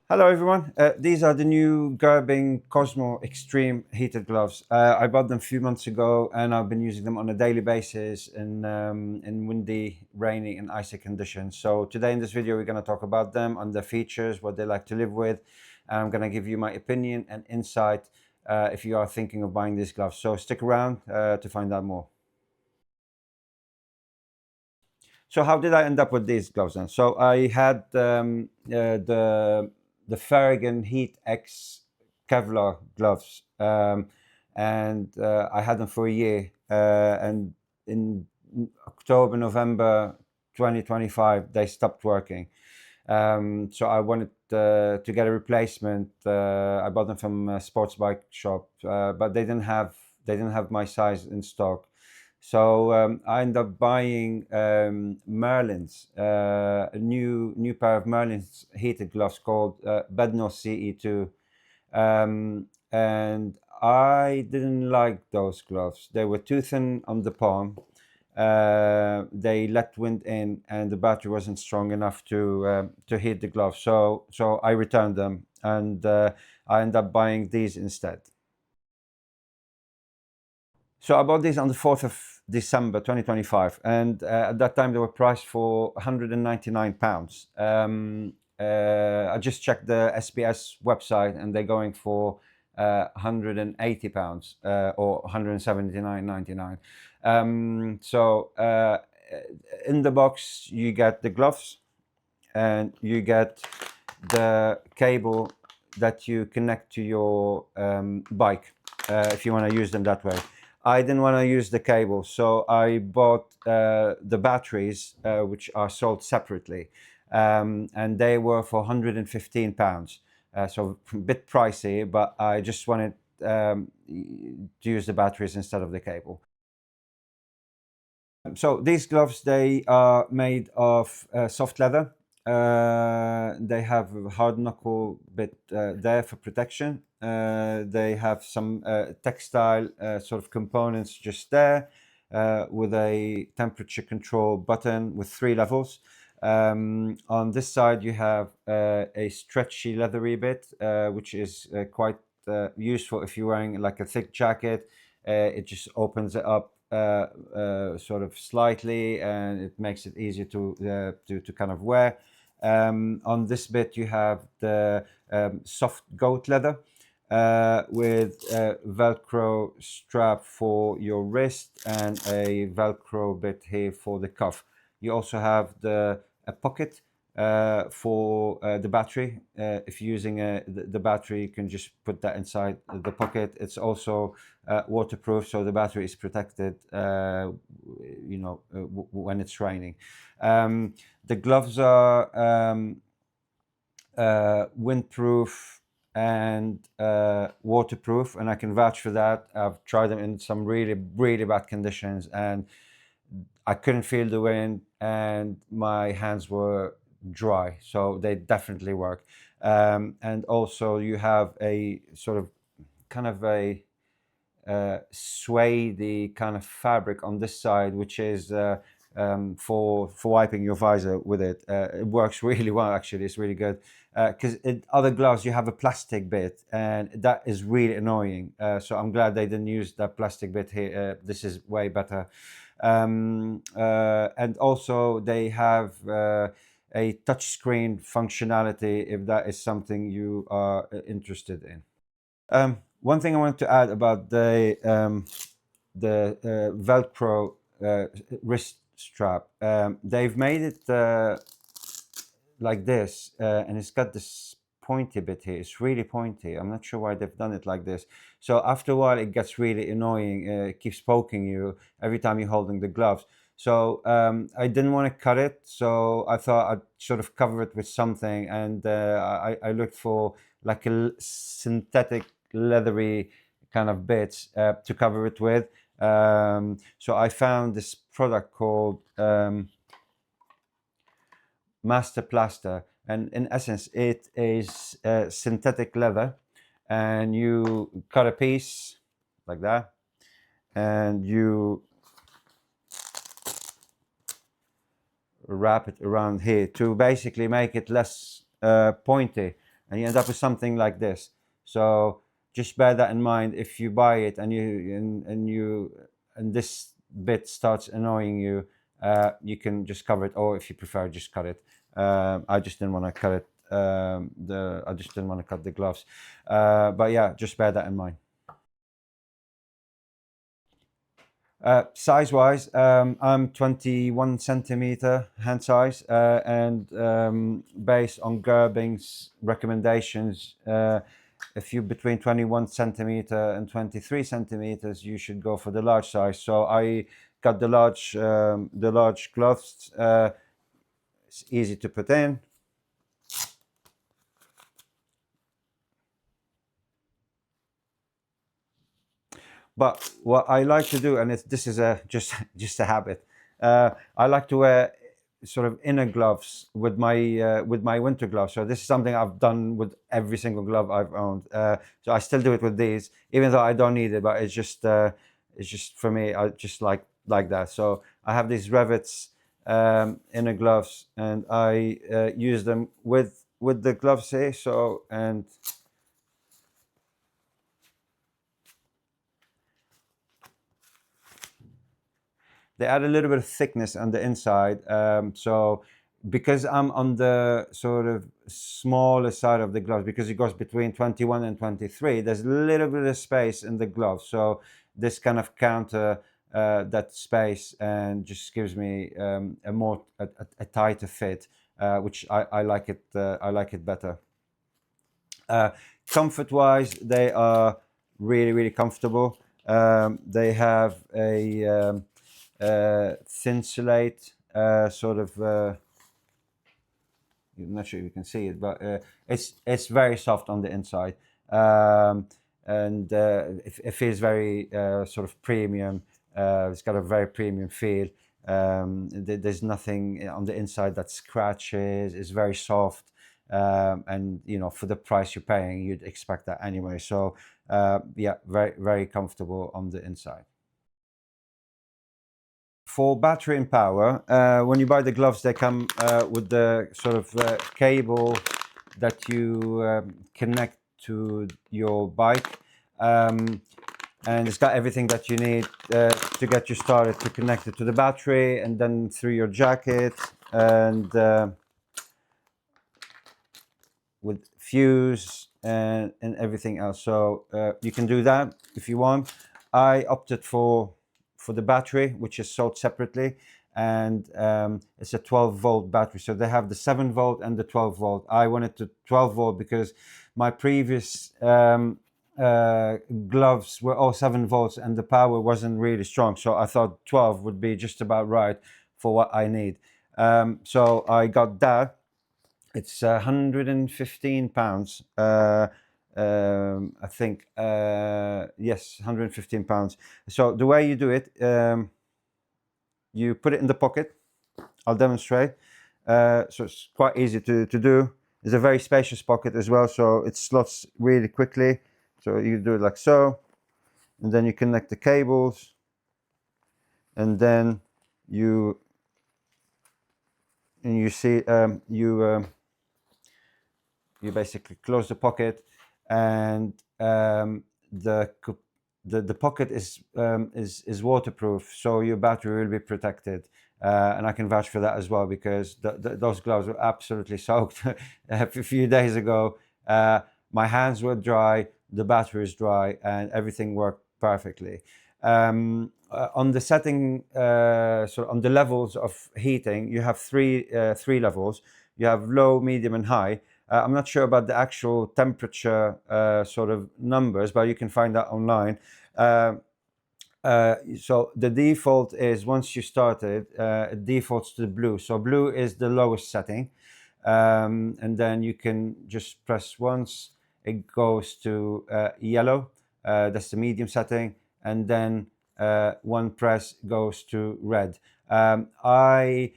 Hello everyone, these are the new Gerbing Cosmo Xtreme heated gloves. I bought them a few months ago and I've been using them on a daily basis in windy, rainy and icy conditions. So today in this video we're going to talk about them, on their features, what they like to live with, and I'm going to give you my opinion and insight if you are thinking of buying these gloves. So stick around to find out more. So how did I end up with these gloves then? So I had the Farragon Heat X Kevlar gloves, and I had them for a year. And in October, November 2025, they stopped working. So I wanted to get a replacement. I bought them from a sports bike shop, but they didn't have my size in stock. So I ended up buying Merlin's, a new pair of Merlin's heated gloves called Bedno CE2, and I didn't like those gloves. They were too thin on the palm. They let wind in, and the battery wasn't strong enough to heat the gloves. So I returned them, and I ended up buying these instead. So I bought these on the 4th of December 2025, and at that time they were priced for £199. I just checked the SPS website and they're going for £180 or 179.99. In the box you get the gloves and you get the cable that you connect to your bike if you want to use them that way. I didn't want to use the cable, so I bought the batteries, which are sold separately, and they were for £115. So a bit pricey, but I just wanted to use the batteries instead of the cable. So these gloves, they are made of soft leather. They have a hard knuckle bit there for protection. They have some textile sort of components just there with a temperature control button with 3 levels. On this side you have a stretchy leathery bit which is quite useful if you're wearing like a thick jacket. It just opens it up sort of slightly, and it makes it easier to kind of wear. On this bit you have the soft goat leather with a Velcro strap for your wrist and a Velcro bit here for the cuff. You also have a pocket for the battery. If you're using the battery, you can just put that inside the pocket. It's also waterproof, so the battery is protected when it's raining. The gloves are windproof and waterproof, and I can vouch for that. I've tried them in some really bad conditions and I couldn't feel the wind and my hands were dry, so they definitely work. And also you have a sort of kind of a suede kind of fabric on this side, which is for wiping your visor with it. It works really well, actually. It's really good because in other gloves you have a plastic bit and that is really annoying. So I'm glad they didn't use that plastic bit here. This is way better. And also they have a touchscreen functionality if that is something you are interested in. One thing I wanted to add about the Velcro wrist strap, they've made it like this, and it's got this pointy bit here. It's really pointy. I'm not sure why they've done it like this. So after a while, it gets really annoying. It keeps poking you every time you're holding the gloves. So I didn't want to cut it, so I thought I'd sort of cover it with something, and I looked for like a synthetic leathery kind of bits to cover it with. So I found this product called Master Plaster, and in essence it is synthetic leather, and you cut a piece like that and you wrap it around here to basically make it less pointy. and you end up with something like this. So just bear that in mind if you buy it and this bit starts annoying you. You can just cover it, or if you prefer, just cut it. I just didn't want to cut it. I just didn't want to cut the gloves. But yeah, just bear that in mind. Size-wise, I'm 21 centimeter hand size, and based on Gerbing's recommendations, if you're between 21 centimeter and 23 centimeters, you should go for the large size. So I got the large gloves. It's easy to put in. But what I like to do, and this is a just a habit, I like to wear sort of inner gloves with my winter gloves. So this is something I've done with every single glove I've owned. So I still do it with these, even though I don't need it. But it's just for me. I just like that. So I have these Revits inner gloves, and I use them with the gloves here. So and they add a little bit of thickness on the inside. So because I'm on the sort of smaller side of the gloves, because it goes between 21 and 23, there's a little bit of space in the glove. So this kind of counter that space and just gives me a tighter fit, which I like it. I like it better. Comfort wise, they are really comfortable. They have a thin slate sort of. I'm not sure if you can see it, but it's very soft on the inside, and it feels very sort of premium. It's got a very premium feel. There's nothing on the inside that scratches. It's very soft, and for the price you're paying, you'd expect that anyway. So yeah, very comfortable on the inside. For battery and power, when you buy the gloves, they come with the sort of cable that you connect to your bike. And it's got everything that you need to get you started, to connect it to the battery and then through your jacket, and with fuse and everything else. So you can do that if you want. I opted for the battery, which is sold separately, and it's a 12-volt battery. So they have the 7-volt and the 12-volt. I wanted the 12-volt because my previous gloves were all 7 volts and the power wasn't really strong. So I thought 12 would be just about right for what I need. So I got that. It's £115. I think, yes, £115. So the way you do it, you put it in the pocket. I'll demonstrate. So it's quite easy to do. It's a very spacious pocket as well, so it slots really quickly. So you do it like so, and then you connect the cables, and then you see you basically close the pocket, and the pocket is waterproof, so your battery will be protected. And I can vouch for that as well, because those gloves were absolutely soaked a few days ago. My hands were dry, the battery is dry, and everything worked perfectly. On the setting, so on the levels of heating, you have three levels. You have low, medium, and high. I'm not sure about the actual temperature sort of numbers, but you can find that online. So the default is, once you start it, it defaults to blue. So blue is the lowest setting. And then you can just press once, it goes to yellow. That's the medium setting. And then one press goes to red. I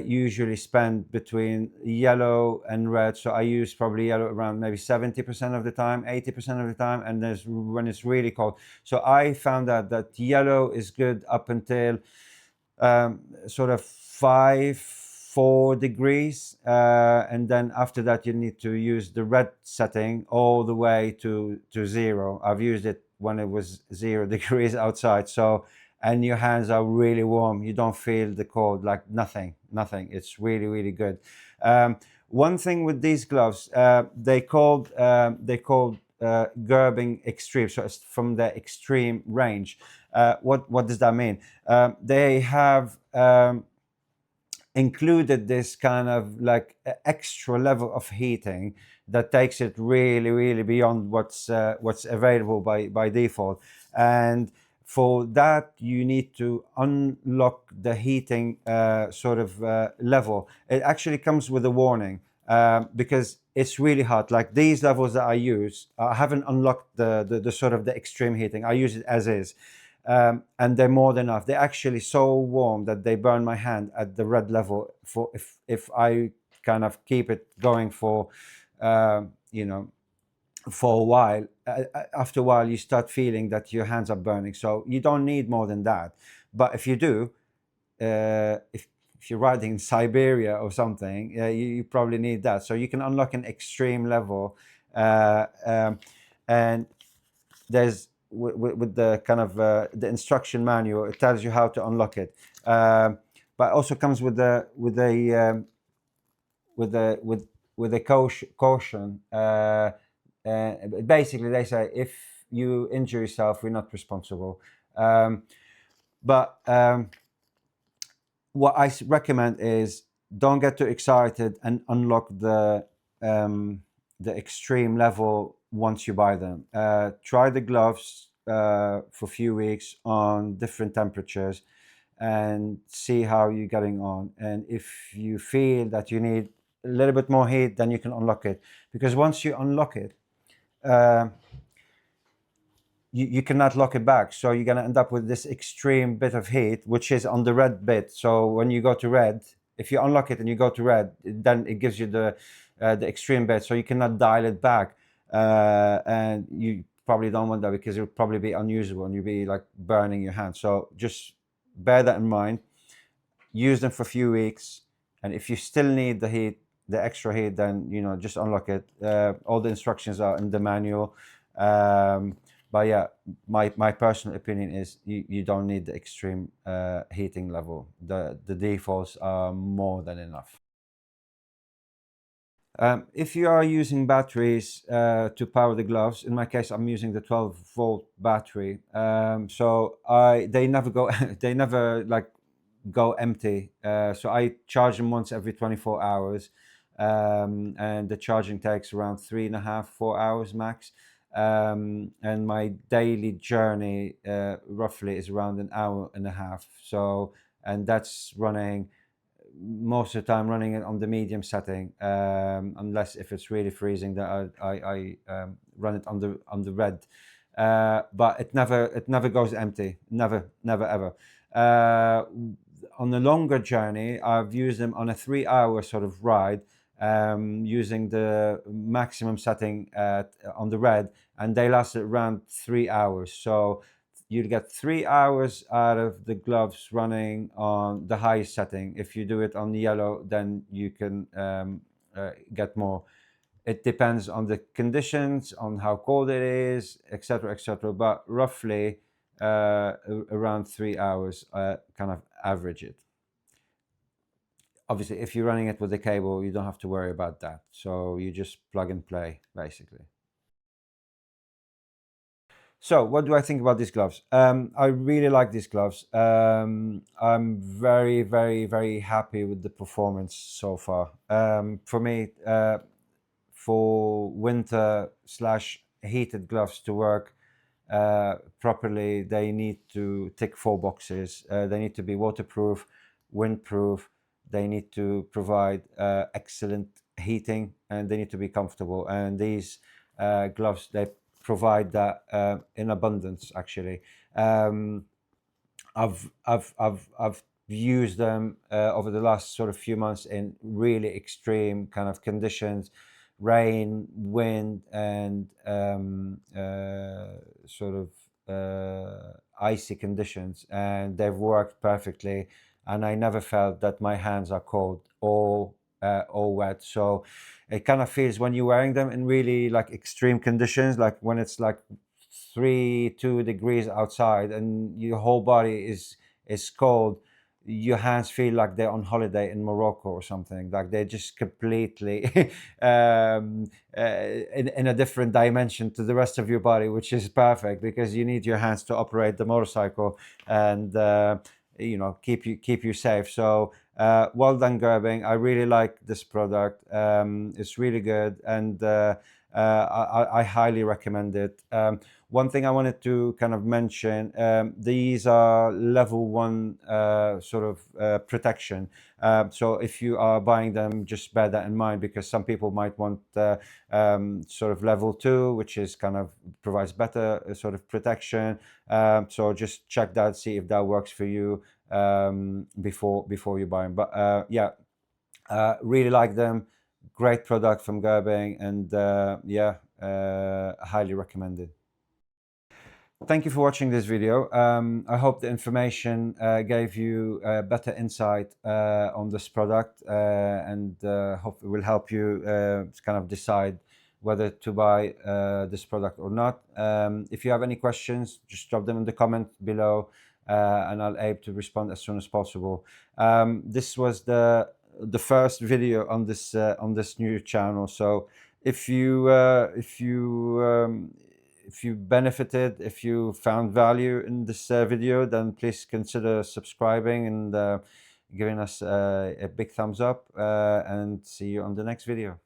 usually spend between yellow and red, so I use probably yellow around maybe 70% of the time, 80% of the time, and there's when it's really cold. So I found out that yellow is good up until sort of 4 degrees, and then after that you need to use the red setting all the way to 0. I've used it when it was 0 degrees outside, so, and your hands are really warm, you don't feel the cold, like nothing. It's really, really good. One thing with these gloves, they called Gerbing Xtreme, so it's from the Xtreme range. What does that mean? They have included this kind of like extra level of heating that takes it really, really beyond what's available by default. And for that, you need to unlock the heating level. It actually comes with a warning, because it's really hot. Like these levels that I use, I haven't unlocked the sort of the extreme heating. I use it as is. And they're more than enough. They're actually so warm that they burn my hand at the red level. For if I kind of keep it going for, you know, for a while, after a while you start feeling that your hands are burning. So you don't need more than that. But if you do, if you're riding in Siberia or something, you probably need that. So you can unlock an extreme level, and there's with the kind of the instruction manual, it tells you how to unlock it. But also comes with a caution. Basically, they say if you injure yourself, we're not responsible. But what I recommend is don't get too excited and unlock the extreme level once you buy them. Try the gloves for a few weeks on different temperatures and see how you're getting on. And if you feel that you need a little bit more heat, then you can unlock it. Because once you unlock it, you cannot lock it back. So you're going to end up with this extreme bit of heat, which is on the red bit. So when you go to red, if you unlock it and you go to red, then it gives you the extreme bit. So you cannot dial it back. And you probably don't want that, because it would probably be unusable and you'll be like burning your hands. So just bear that in mind. Use them for a few weeks. And if you still need the heat, the extra heat, then, just unlock it. All the instructions are in the manual. But yeah, my personal opinion is you don't need the extreme heating level. The defaults are more than enough. If you are using batteries to power the gloves, in my case, I'm using the 12-volt battery. So they never go they never like go empty. So I charge them once every 24 hours, and the charging takes around 3.5, 4 hours max. And my daily journey roughly is around an hour and a half. So, and that's running most of the time, running it on the medium setting, unless if it's really freezing, that I run it on the red. But it never goes empty, never ever. On a longer journey, I've used them on a 3-hour sort of ride, using the maximum setting on the red, and they lasted around 3 hours. So you'd get 3 hours out of the gloves running on the highest setting. If you do it on the yellow, then you can get more. It depends on the conditions, on how cold it is, etc., etc. But roughly around 3 hours, kind of average it. Obviously, if you're running it with a cable, you don't have to worry about that. So you just plug and play, basically. So, what do I think about these gloves? I really like these gloves. I'm very, very, very happy with the performance so far. For me, for winter slash heated gloves to work properly, they need to tick 4 boxes. They need to be waterproof, windproof. They need to provide excellent heating, and they need to be comfortable. And these gloves, they provide that in abundance. Actually, I've used them over the last sort of few months in really extreme kind of conditions, rain, wind, and icy conditions, and they've worked perfectly. and I never felt that my hands are cold or wet. So it kind of feels when you're wearing them in really like extreme conditions, like when it's like 2 degrees outside and your whole body is cold, your hands feel like they're on holiday in Morocco or something. Like they're just completely in a different dimension to the rest of your body, which is perfect because you need your hands to operate the motorcycle and keep you safe. So well done, Gerbing. I really like this product. It's really good, and I highly recommend it. One thing I wanted to kind of mention, these are level 1 sort of protection. So if you are buying them, just bear that in mind, because some people might want sort of level 2, which is kind of provides better sort of protection. So just check that, see if that works for you before you buy them. But yeah, really like them. Great product from Gerbing, and highly recommended. Thank you for watching this video. I hope the information gave you better insight on this product, and hope it will help you kind of decide whether to buy this product or not. If you have any questions, just drop them in the comment below, and I'll aim to respond as soon as possible. This was the first video on this new channel, so if you benefited, if you found value in this video, then please consider subscribing and giving us a big thumbs up, and see you on the next video.